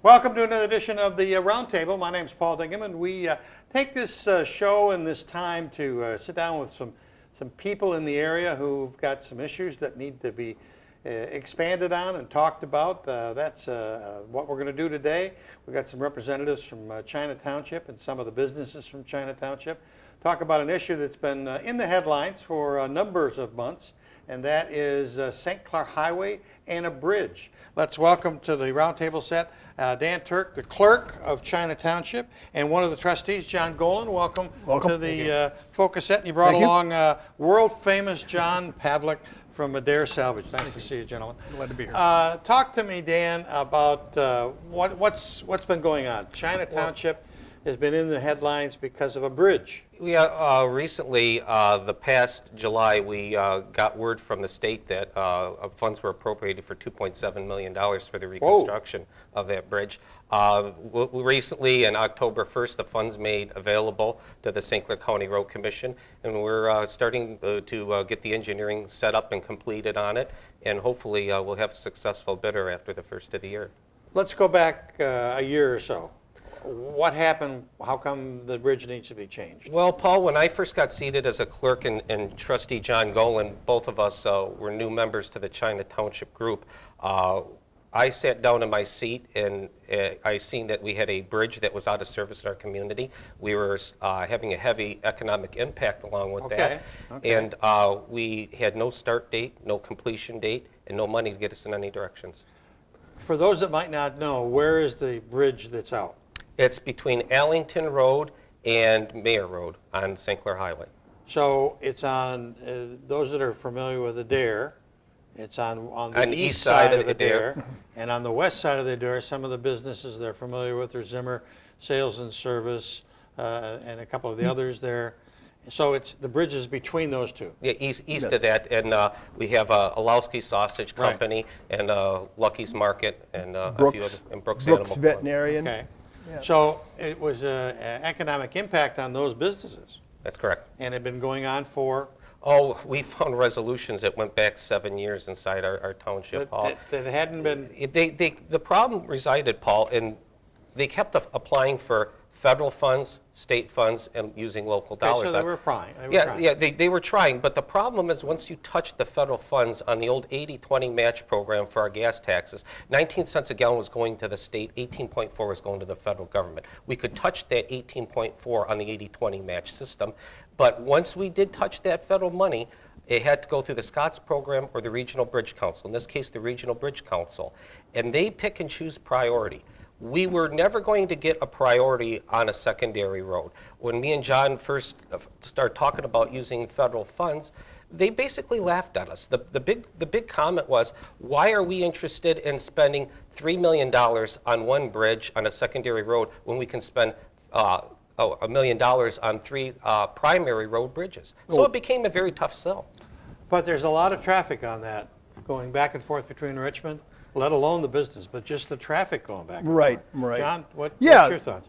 Welcome to another edition of the Roundtable. My name is Paul Dingham, and we take this show and this time to sit down with some people in the area who've got some issues that need to be expanded on and talked about. That's what we're going to do today. We've got some representatives from China Township and some of the businesses from China Township. Talk about an issue that's been in the headlines for numbers of months, and that is St. Clair Highway and a bridge. Let's welcome to the roundtable set Dan Turk, the clerk of China Township, and one of the trustees, John Golan. Welcome to the focus set. And you brought along world-famous John Pavlik from Adair Salvage. Nice to see you, gentlemen. Glad to be here. Talk to me, Dan, about what's been going on. China Township has been in the headlines because of a bridge. Yeah, recently, the past July, we got word from the state that funds were appropriated for $2.7 million for the reconstruction of that bridge. Recently, on October 1st, the funds made available to the St. Clair County Road Commission, and we're starting to get the engineering set up and completed on it, and hopefully we'll have a successful bidder after the first of the year. Let's go back a year or so. What happened? How come the bridge needs to be changed? Well, Paul, when I first got seated as a clerk and trustee John Golan, both of us were new members to the China Township group. I sat down in my seat and I seen that we had a bridge that was out of service in our community. We were having a heavy economic impact along with that. And we had no start date, no completion date, and no money to get us in any directions. For those that might not know, where is the bridge that's out? It's between Allington Road and Mayor Road on St. Clair Highway. So it's on, those that are familiar with Adair, it's on the east side of Adair. And on the west side of Adair, some of the businesses they're familiar with are Zimmer Sales and Service and a couple of the others there. So it's the bridge is between those two. Yeah, east of that, and we have Olowski Sausage Company and Lucky's Market and a few other, and Brooks Animal Veterinarian. Okay. Yeah. So it was an economic impact on those businesses. That's correct. And it had been going on for? Oh, we found resolutions that went back 7 years inside our township, Paul. That hadn't been? The problem resided, Paul, in they kept applying for federal funds, state funds, and using local dollars. So they were trying. They were trying, but the problem is once you touch the federal funds on the old 80-20 match program for our gas taxes, 19 cents a gallon was going to the state, 18.4 was going to the federal government. We could touch that 18.4 on the 80-20 match system, but once we did touch that federal money, it had to go through the Scotts program or the Regional Bridge Council, in this case the Regional Bridge Council, and they pick and choose priority. We were never going to get a priority on a secondary road. When me and John first started talking about using federal funds, they basically laughed at us. The big comment was, why are we interested in spending $3 million on one bridge on a secondary road when we can spend $1 million on three primary road bridges? So it became a very tough sell. But there's a lot of traffic on that going back and forth between Richmond, let alone the business, but just the traffic going back and forth. Right. John, what's your thoughts?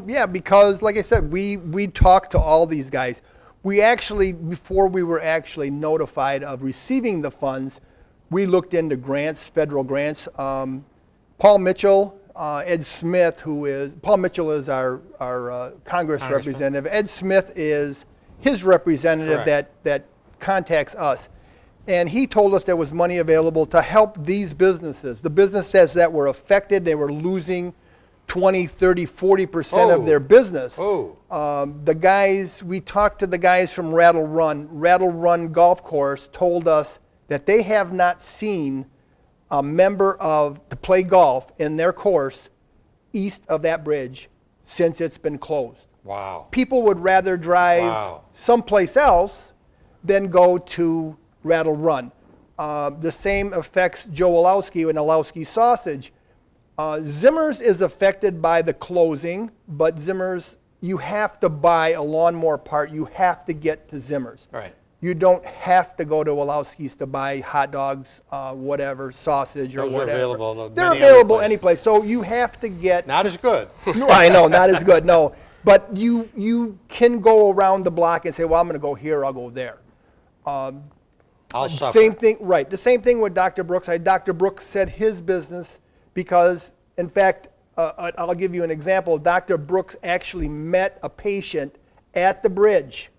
Yeah, because like I said, we talked to all these guys. We actually, before we were actually notified of receiving the funds, we looked into grants, federal grants. Paul Mitchell, Ed Smith, Paul Mitchell is our Congress representative. Ed Smith is his representative that contacts us. And he told us there was money available to help these businesses. The businesses that were affected, they were losing 20, 30, 40% of their business. The guys, we talked to the guys from Rattle Run Golf Course told us that they have not seen a member to play golf in their course east of that bridge since it's been closed. Wow. People would rather drive someplace else than go to Rattle Run. The same affects Joe Olowski and Olowski Sausage. Zimmer's is affected by the closing, but Zimmer's, you have to buy a lawnmower part. You have to get to Zimmer's. Right. You don't have to go to Olowski's to buy hot dogs, whatever, sausage or whatever. They're available any place. So you have to get. Not as good. No, I know, not as good. No, but you can go around the block and say, well, I'm going to go here. I'll go there. I'll suffer. Same thing, right. The same thing with Dr. Brooks. Dr. Brooks said his business because, in fact, I'll give you an example. Dr. Brooks actually met a patient at the bridge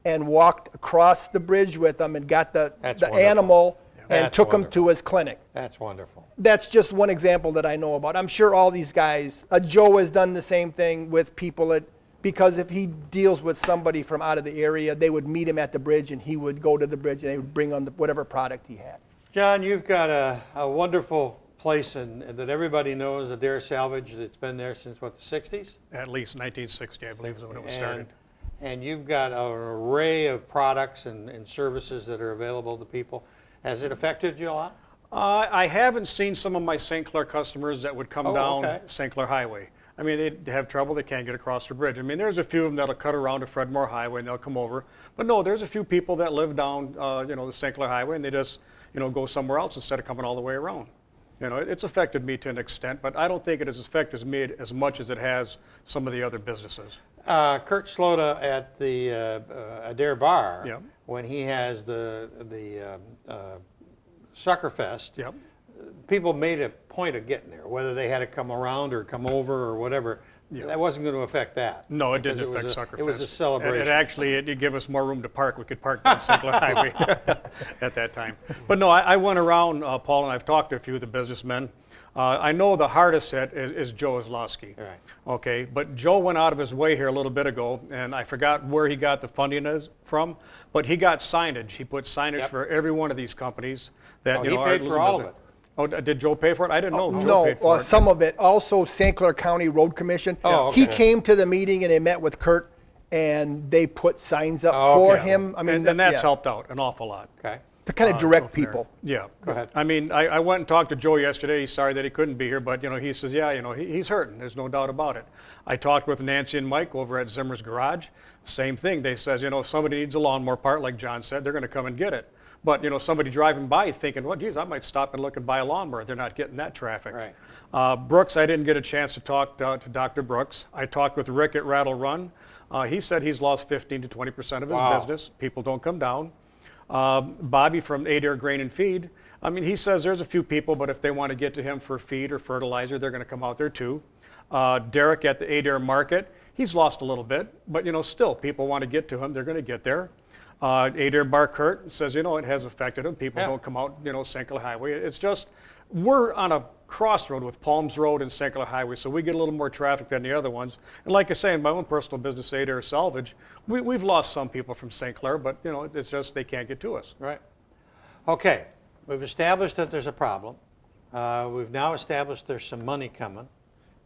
and walked across the bridge with them and got the wonderful. animal and That's took him wonderful. to his clinic. That's wonderful. That's just one example that I know about. I'm sure all these guys, Joe has done the same thing with people because if he deals with somebody from out of the area, they would meet him at the bridge and he would go to the bridge and they would bring on whatever product he had. John, you've got a wonderful place that everybody knows, Adair Salvage. It's been there since, what, the 60s? At least 1960, I believe, is when it was started. And you've got an array of products and services that are available to people. Has it affected you a lot? I haven't seen some of my St. Clair customers that would come down St. Clair Highway. I mean, they have trouble, they can't get across the bridge. I mean, there's a few of them that'll cut around to Fredmore Highway and they'll come over. But no, there's a few people that live down, the St. Clair Highway and they just, go somewhere else instead of coming all the way around. It's affected me to an extent, but I don't think it has affected me as much as it has some of the other businesses. Kurt Slota at the Adair Bar, Yep. when he has the Sucker Fest, Yep. people made a point of getting there, whether they had to come around or come over or whatever. Yeah. That wasn't going to affect that. No, it didn't because affect Sucker Fest. It was a celebration. It actually, it gave us more room to park. We could park down St. Clair Highway at that time. But no, I went around, Paul, and I've talked to a few of the businessmen. I know the hardest hit is Joe Zlowski. Right. Okay, but Joe went out of his way here a little bit ago, and I forgot where he got the funding from, but he got signage. He put signage for every one of these companies that, he paid for all of it. Oh, did Joe pay for it? I didn't know Joe paid for it. Some of it. Also, St. Clair County Road Commission. Oh, okay. He came to the meeting and they met with Kurt and they put signs up for him. I mean, and that's helped out an awful lot. Okay. to kind of direct go from there. people. Yeah. Go ahead. I mean, I went and talked to Joe yesterday. He's sorry that he couldn't be here, but, he says, yeah, he's hurting. There's no doubt about it. I talked with Nancy and Mike over at Zimmer's Garage. Same thing. They says, if somebody needs a lawnmower part, like John said, they're going to come and get it. But, somebody driving by thinking, well, geez, I might stop and look and buy a lawnmower. They're not getting that traffic. Right. Brooks, I didn't get a chance to talk to Dr. Brooks. I talked with Rick at Rattle Run. He said he's lost 15 to 20% of his business. People don't come down. Bobby from Adair Grain and Feed, he says there's a few people, but if they want to get to him for feed or fertilizer, they're going to come out there too. Derek at the Adair Market, he's lost a little bit, but still people want to get to him. They're going to get there. Adair Bar Kurt says, it has affected him. People don't come out, St. Clair Highway. It's just, we're on a crossroad with Palms Road and St. Clair Highway, so we get a little more traffic than the other ones. And like I say, in my own personal business, Adair Salvage, we've lost some people from St. Clair, but it's just they can't get to us. Right. Okay. We've established that there's a problem. We've now established there's some money coming,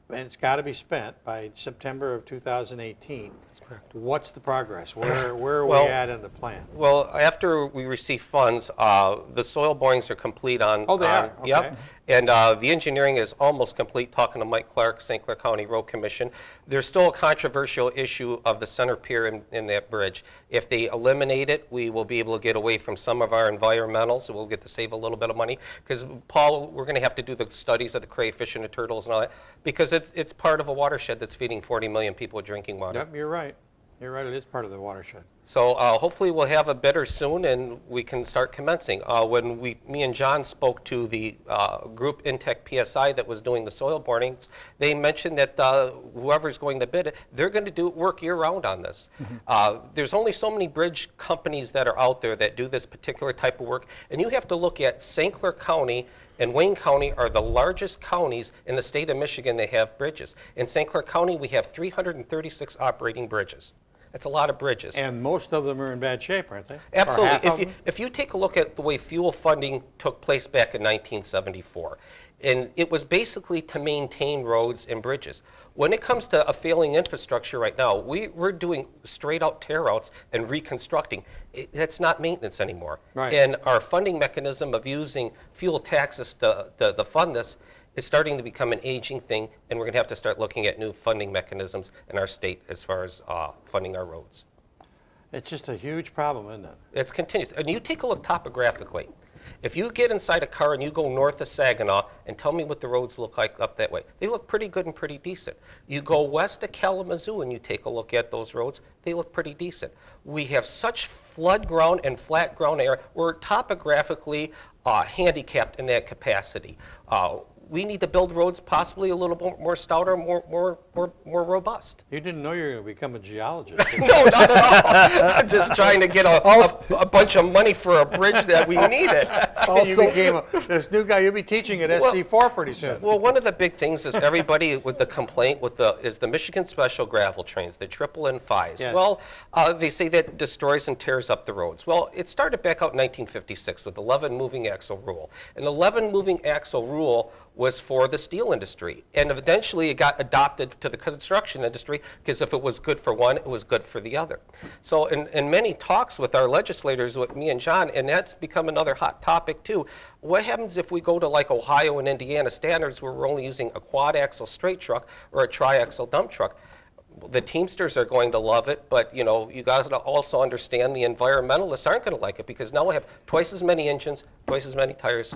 and it's got to be spent by September of 2018. That's correct. What's the progress? Where are we at in the plan? Well, after we receive funds, the soil borings are complete on. Oh, they are? Okay. Yep. And the engineering is almost complete, talking to Mike Clark, St. Clair County Road Commission. There's still a controversial issue of the center pier in that bridge. If they eliminate it, we will be able to get away from some of our environmentals, so we'll get to save a little bit of money. Because, Paul, we're going to have to do the studies of the crayfish and the turtles and all that, because it's part of a watershed that's feeding 40 million people with drinking water. Yep, you're right. You're right, it is part of the watershed. So hopefully we'll have a bidder soon and we can start commencing. When me and John spoke to the group Intech PSI that was doing the soil borings, they mentioned that whoever's going to bid it, they're going to do work year-round on this. There's only so many bridge companies that are out there that do this particular type of work, and you have to look at St. Clair County and Wayne County are the largest counties in the state of Michigan that have bridges. In St. Clair County, we have 336 operating bridges. That's a lot of bridges. And most of them are in bad shape, aren't they? Absolutely. If you take a look at the way fuel funding took place back in 1974, and it was basically to maintain roads and bridges. When it comes to a failing infrastructure right now, we're doing straight out tear outs and reconstructing. That's not maintenance anymore. Right. And our funding mechanism of using fuel taxes to fund this is starting to become an aging thing, and we're going to have to start looking at new funding mechanisms in our state as far as funding our roads. It's just a huge problem, isn't it? It's continuous. And you take a look topographically. If you get inside a car and you go north of Saginaw and tell me what the roads look like up that way, they look pretty good and pretty decent. You go west of Kalamazoo and you take a look at those roads, they look pretty decent. We have such flood ground and flat ground area. We're topographically handicapped in that capacity. we need to build roads possibly a little bit more stouter, more robust. You didn't know you were going to become a geologist. No, not at all. I'm just trying to get a bunch of money for a bridge that we needed. You became this new guy. You'll be teaching at SC4 pretty soon. Well, one of the big things is everybody with the complaint is the Michigan Special Gravel Trains, the triple N5s. Yes. Well, they say that destroys and tears up the roads. Well, it started back out in 1956 with the 11 moving axle rule. And the 11 moving axle rule was for the steel industry. And eventually it got adopted to the construction industry because if it was good for one, it was good for the other. So in many talks with our legislators, with me and John, and that's become another hot topic too, what happens if we go to like Ohio and Indiana standards where we're only using a quad axle straight truck or a tri-axle dump truck? The Teamsters are going to love it, but you know, you guys also understand the environmentalists aren't going to like it because now we have twice as many engines, twice as many tires,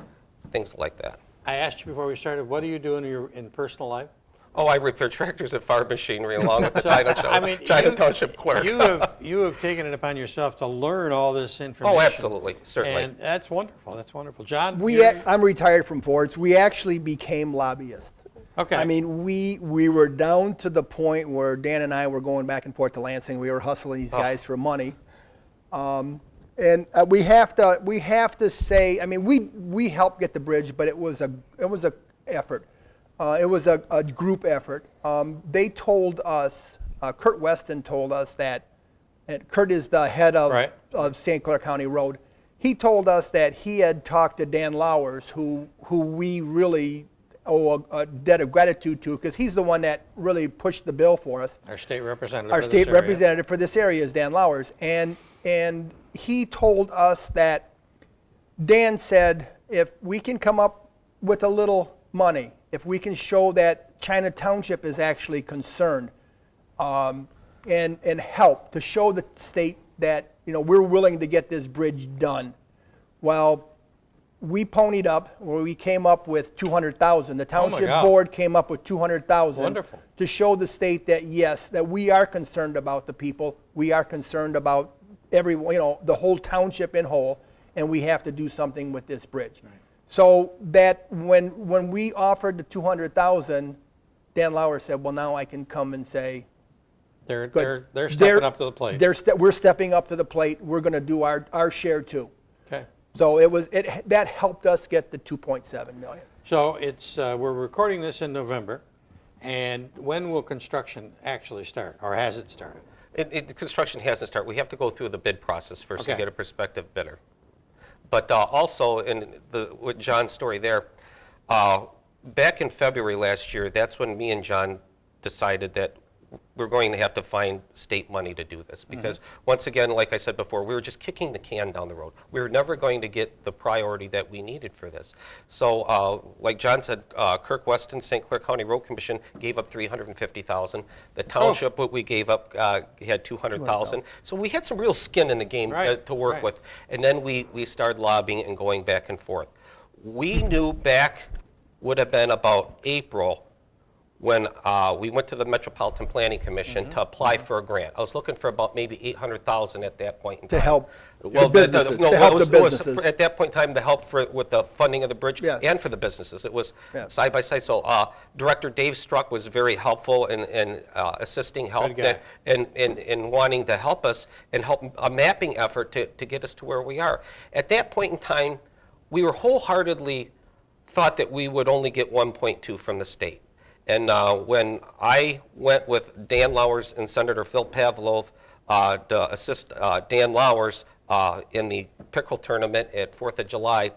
things like that. I asked you before we started, what do you do in personal life? Oh, I repair tractors and farm machinery along with the So, China Township clerk. You have taken it upon yourself to learn all this information. Oh, absolutely, certainly. And that's wonderful. That's wonderful. John, I'm retired from Ford's. We actually became lobbyists. okay. I mean, we were down to the point where Dan and I were going back and forth to Lansing. We were hustling these guys for money. And we have to say, I mean, we helped get the bridge, but it was a effort. It was a group effort. They told us, Kurt Weston told us that, and Kurt is the head of St. Clair County Road. He told us that he had talked to Dan Lowers, who we really owe a debt of gratitude to, because he's the one that really pushed the bill for us. Our state representative. Our state representative for this area is Dan Lowers, and he told us that Dan said, if we can come up with a little money, if we can show that China Township is actually concerned, and help to show the state that, you know, we're willing to get this bridge done. Well, we ponied up, or we came up with $200,000. The township board came up with $200,000. Wonderful. To show the state that yes, that we are concerned about the people, we are concerned about everyone, you know, the whole township in whole, and we have to do something with this bridge. Right. So that when we offered the $200,000, Dan Lauer said, well, now I can come and say, they're stepping up to the plate. We're stepping up to the plate. We're going to do our share too. Okay. So that helped us get the 2.7 million. So it's we're recording this in November, and when will construction actually start, or has it started? The construction hasn't started. We have to go through the bid process first to get a prospective bidder. But also, with John's story there, back in February last year, that's when me and John decided that we're going to have to find state money to do this. Because once again, like I said before, we were just kicking the can down the road. We were never going to get the priority that we needed for this. So like John said, Kirk Weston, St. Clair County Road Commission gave up $350,000. The township, what we gave up, had $200,000. So we had some real skin in the game to work with. And then we started lobbying and going back and forth. We knew back would have been about April when we went to the Metropolitan Planning Commission to apply for a grant. I was looking for about maybe $800,000 at that point in time. To help well, the businesses. It was at that point in time to help with the funding of the bridge and for the businesses. It was side by side. So Director Dave Struck was very helpful in assisting help and wanting to help us and help a mapping effort to get us to where we are. At that point in time, we were wholeheartely thought that we would only get 1.2 from the state. And when I went with Dan Lowers and Senator Phil Pavlov to assist Dan Lowers in the pickle tournament at 4th of July,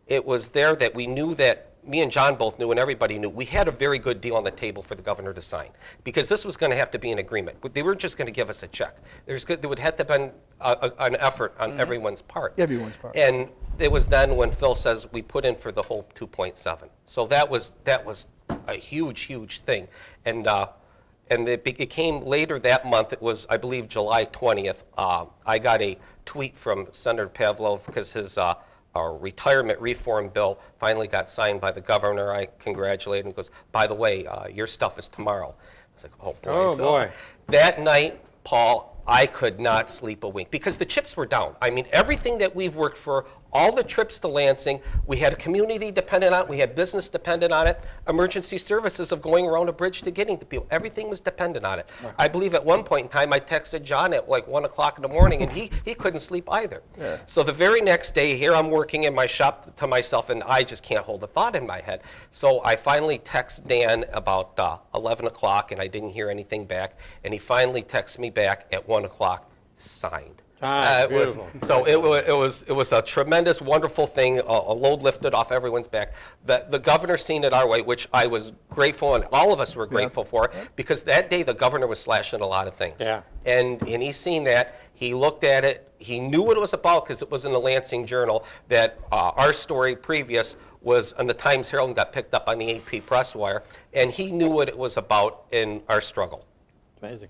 it was there that we knew that, me and John both knew and everybody knew, we had a very good deal on the table for the governor to sign. Because this was going to have to be an agreement. They weren't just going to give us a check. There would have to have been an effort on everyone's part. Everyone's part. And it was then when Phil says we put in for the whole 2.7. So that was a huge, huge thing. And it came later that month. It was, I believe, July 20th. I got a tweet from Senator Pavlov because his retirement reform bill finally got signed by the governor. I congratulated him. He goes, by the way, your stuff is tomorrow. I was like, oh, boy. Oh, boy. That night, Paul, I could not sleep a wink because the chips were down. I mean, everything that we've worked for All the trips to Lansing, we had a community dependent on it, we had business dependent on it, emergency services of going around a bridge to getting to people. Everything was dependent on it. I believe at one point in time I texted John at like 1 o'clock in the morning, and he couldn't sleep either. Yeah. So the very next day, here I'm working in my shop to myself, and I just can't hold a thought in my head. So I finally text Dan about 11 o'clock, and I didn't hear anything back. And he finally texts me back at 1 o'clock, signed. So it was a tremendous, wonderful thing, a load lifted off everyone's back. The governor seen it our way, which I was grateful, and all of us were grateful for, because that day the governor was slashing a lot of things. Yeah. And he's seen that. He looked at it. He knew what it was about because it was in the Lansing Journal, that our story previous was on the Times Herald and got picked up on the AP Press Wire, and he knew what it was about in our struggle. Amazing.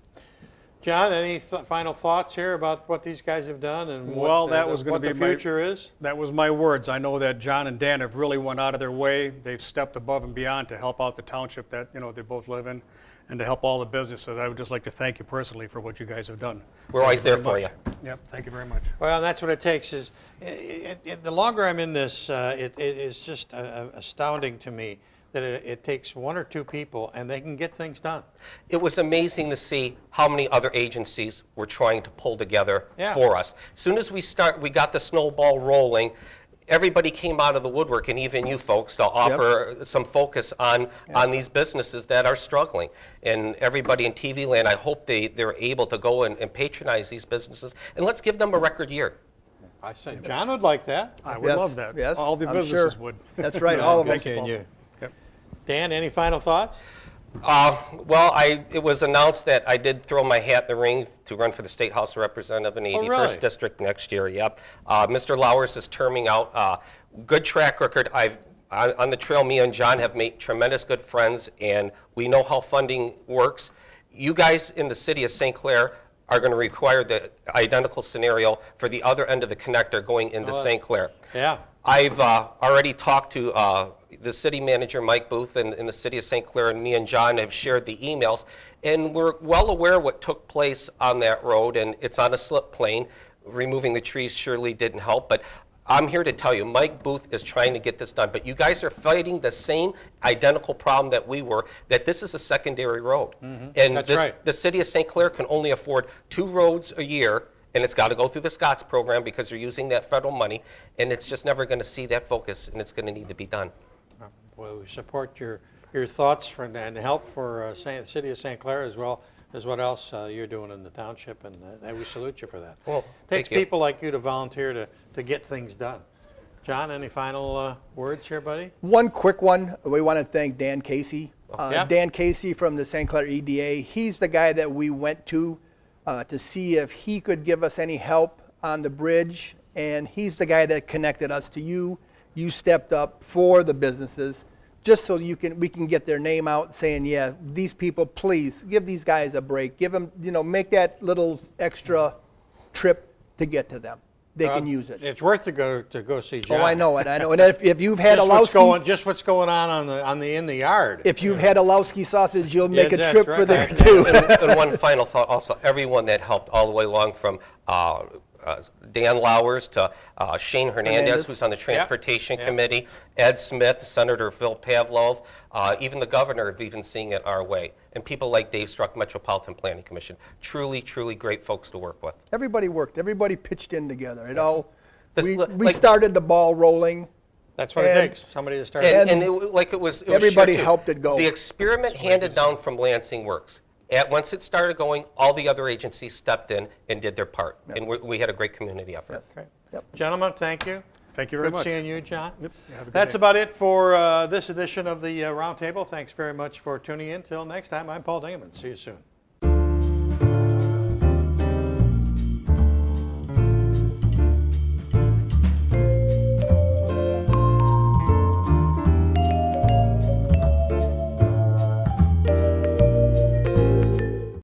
John, any final thoughts here about what these guys have done and what the future is? That was my words. I know that John and Dan have really went out of their way. They've stepped above and beyond to help out the township that they both live in, and to help all the businesses. I would just like to thank you personally for what you guys have done. We're always there for you. Yep, thank you very much. Well, that's what it takes. Is the longer I'm in this, it is just astounding to me that it takes 1 or 2 people and they can get things done. It was amazing to see how many other agencies were trying to pull together for us. As soon as we got the snowball rolling, everybody came out of the woodwork, and even you folks, to offer some focus on these businesses that are struggling. And everybody in TV land, I hope they're able to go and patronize these businesses, and let's give them a record year. I said John would like that. I would love that. Yes, all the businesses would. That's right, all of us. Thank you. Dan, any final thoughts? Well, it was announced that I did throw my hat in the ring to run for the State House of Representatives in the 81st District next year. Yep. Mr. Lowers is terming out. Good track record. On the trail, me and John have made tremendous good friends, and we know how funding works. You guys in the city of St. Clair are going to require the identical scenario for the other end of the connector going into St. Clair. Yeah. I've already talked to the city manager, Mike Booth, in the city of St. Clair, and me and John have shared the emails, and we're well aware what took place on that road, and it's on a slip plane. Removing the trees surely didn't help, but I'm here to tell you, Mike Booth is trying to get this done, but you guys are fighting the same identical problem that we were, that this is a secondary road. And the city of St. Clair can only afford 2 roads a year, and it's got to go through the Scots program because they're using that federal money, and it's just never going to see that focus, and it's going to need to be done. Well, we support your thoughts and help for the city of St. Clair, as well as what else you're doing in the township, and we salute you for that. Well, it takes people like you to volunteer to get things done. John, any final words here, buddy? One quick one. We want to thank Dan Casey. Dan Casey from the St. Clair EDA. He's the guy that we went to see if he could give us any help on the bridge, and he's the guy that connected us to you. You stepped up for the businesses, just so we can get their name out, saying, yeah, these people, please give these guys a break. Give them, make that little extra trip to get to them. They can use it. It's worth to go see John. Oh, I know it. And if you've had just what's going on in the yard. If you've had a Lowski sausage, you'll make a trip for there too. And one final thought, also, everyone that helped all the way along from Dan Lowers to Shane Hernandez, who's on the Transportation Committee, Ed Smith, Senator Phil Pavlov, even the governor of even seeing it our way, and people like Dave Struck, Metropolitan Planning Commission. Truly, truly great folks to work with. Everybody worked. Everybody pitched in together. It all. We started the ball rolling. That's what it takes. Somebody to start. Everybody helped it go. The experiment handed down from Lansing works. Once it started going, all the other agencies stepped in and did their part, and we had a great community effort. Yes. Yep. Gentlemen, thank you. Thank you very much. Good seeing you, John. Yep. That's about it for this edition of the Roundtable. Thanks very much for tuning in. Till next time, I'm Paul Dingeman. See you soon.